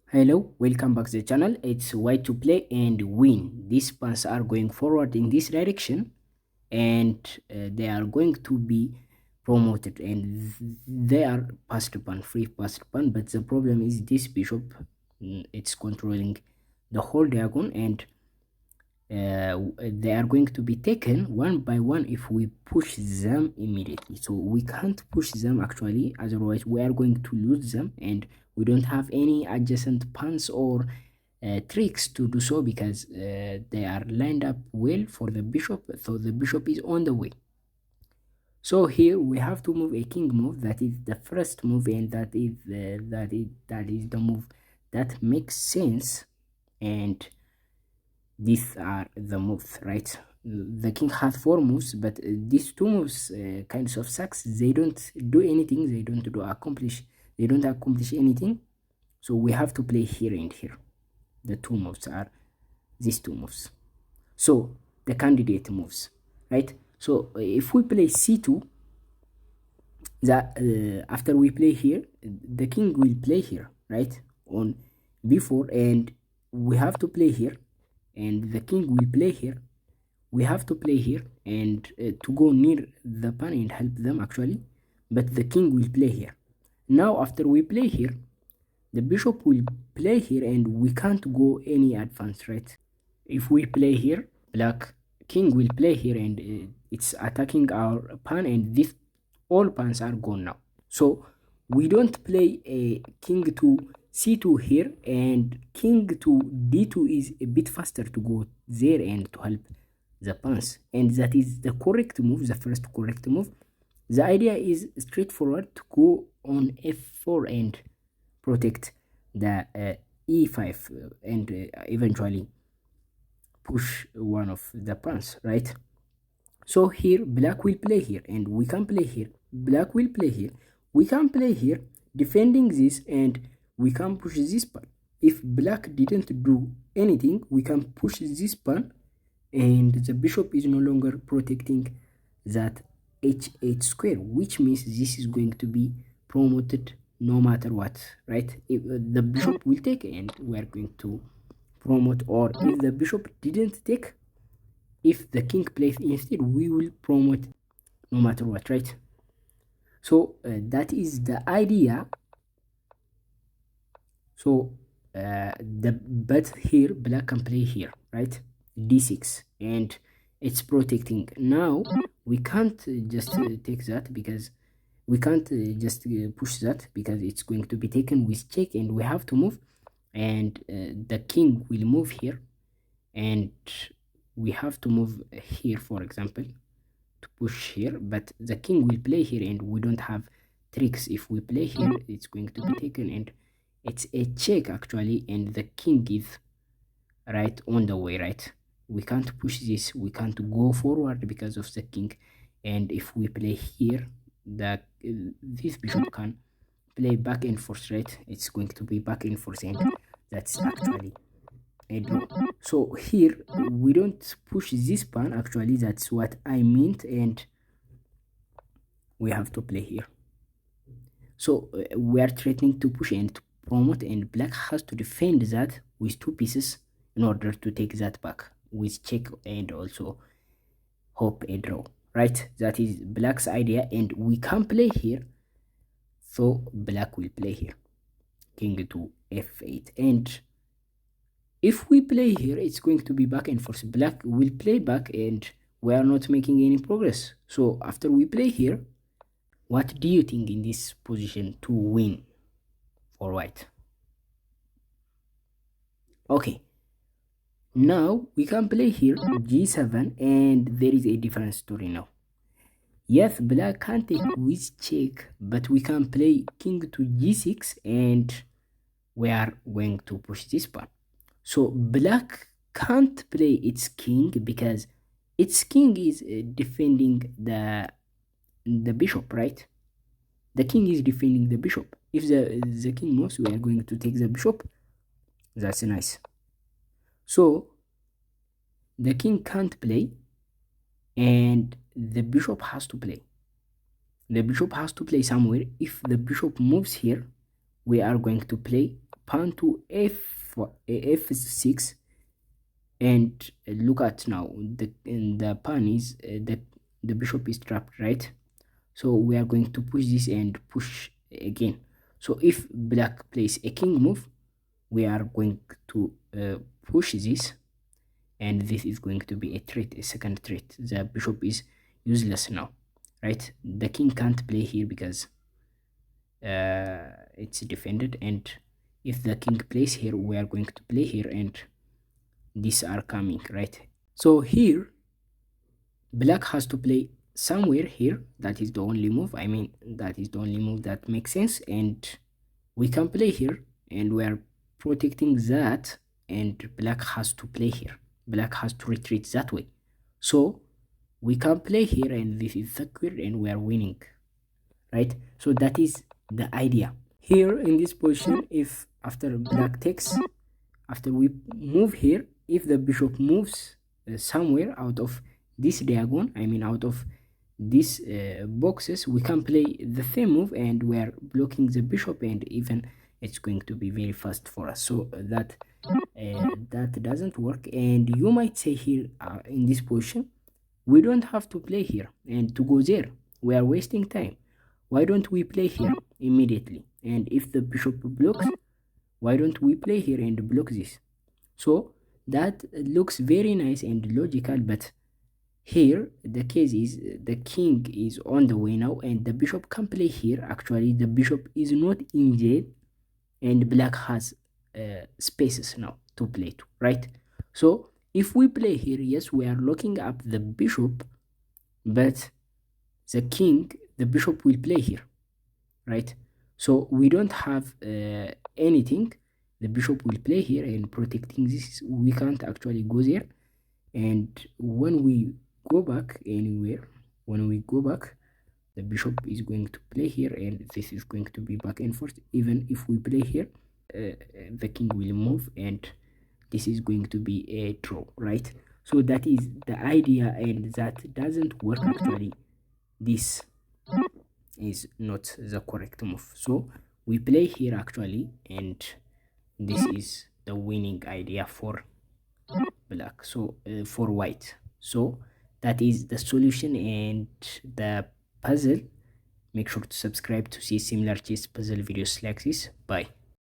Hello, welcome back to the channel. It's white to play and win. These pawns are going forward in this direction and they are going to be promoted, and they are passed pawn, free passed pawn. But the problem is this bishop, it's controlling the whole diagonal, and they are going to be taken one by one if we push them immediately. So we can't push them actually, otherwise we are going to lose them, and we don't have any adjacent pawns or tricks to do so, because they are lined up well for the bishop, so the bishop is on the way. So here we have to move a king move. That is the first move, and that is the move that makes sense, and these are the moves, right? The king has 4 moves, but these 2 moves kinds of sucks. They don't do anything. They don't accomplish anything. So we have to play here and here. The 2 moves are these 2 moves. So the candidate moves, right? So if we play c2, after we play here, the king will play here, right, on b4, and we have to play here, and the king will play here. We have to play here and to go near the pawn and help them actually, but the king will play here. Now after we play here, the bishop will play here, and we can't go any advance, right? If we play here, black king will play here, and it's attacking our pawn, and this all pawns are gone now. So we don't play a king to c2 here, and king to d2 is a bit faster to go there and to help the pawns, and that is the correct move, the first correct move. The idea is straightforward, to go on f4 and protect the e5 and eventually push one of the pawns, right? So here black will play here, and we can play here. Black will play here, we can play here, defending this, and we can push this pawn. If black didn't do anything, we can push this pawn, and the bishop is no longer protecting that h8 square, which means this is going to be promoted no matter what, right? If the bishop will take, and we are going to promote, or if the bishop didn't take, if the king plays instead, we will promote no matter what, right? So that is the idea. So but here black can play here, right, d6, and it's protecting. Now we can't just take that, because we can't just push that, because it's going to be taken with check, and we have to move, and the king will move here, and we have to move here, for example, to push here, but the king will play here, and we don't have tricks. If we play here, it's going to be taken, and it's a check actually, and the king is right on the way, right? We can't push this, we can't go forward because of the king, and if we play here, that this bishop can play back and forth, right? It's going to be back and forth, and that's actually a draw. So here we don't push this pawn, actually that's what I meant, and we have to play here. So we are threatening to push and to promote, and black has to defend that with 2 pieces in order to take that back with check, and also hope a draw, right? That is black's idea, and we can play here. So black will play here, king to f8, and if we play here, it's going to be back and forth. Black will play back, and we are not making any progress. So after we play here, what do you think in this position to win for white? Okay, now we can play here g7, and there is a different story now. Yes, black can take with check, but we can play king to g6, and we are going to push this pawn. So black can't play its king, because its king is defending the bishop, right? The king is defending the bishop. If the king moves, we are going to take the bishop. That's nice. So the king can't play, and the bishop has to play. The bishop has to play somewhere. If the bishop moves here, we are going to play pawn to f6, and look at now, the pawn is the bishop is trapped, right? So we are going to push this and push again. So if black plays a king move, we are going to push this, and this is going to be a threat, a second threat. The bishop is useless now, right? The king can't play here because it's defended, and if the king plays here, we are going to play here, and these are coming, right? So here black has to play somewhere here. That is the only move, I mean, that is the only move that makes sense, and we can play here, and we are protecting that, and black has to play here. Black has to retreat that way. So we can play here, and this is secure, and we are winning, right? So that is the idea. Here in this position, if after black takes, after we move here, if the bishop moves somewhere out of this diagonal, I mean out of these boxes, we can play the same move, and we are blocking the bishop, and even it's going to be very fast for us. So that doesn't work. And you might say here in this position, we don't have to play here and to go there, we are wasting time. Why don't we play here immediately? And if the bishop blocks, why don't we play here and block this? So that looks very nice and logical, but here the case is the king is on the way now, and the bishop can play here. Actually the bishop is not in jail, and black has spaces now to play to, right? So if we play here, yes, we are locking up the bishop, but the king, the bishop will play here, right? So we don't have anything. The bishop will play here and protecting this. We can't actually go there, and when we go back anywhere, when we go back, the bishop is going to play here, and this is going to be back and forth. Even if we play here, the king will move, and this is going to be a draw, right? So that is the idea, and that doesn't work. Actually this is not the correct move. So we play here actually, and this is the winning idea for black, so for white. So that is the solution and the puzzle. Make sure to subscribe to see similar chess puzzle videos like this. Bye.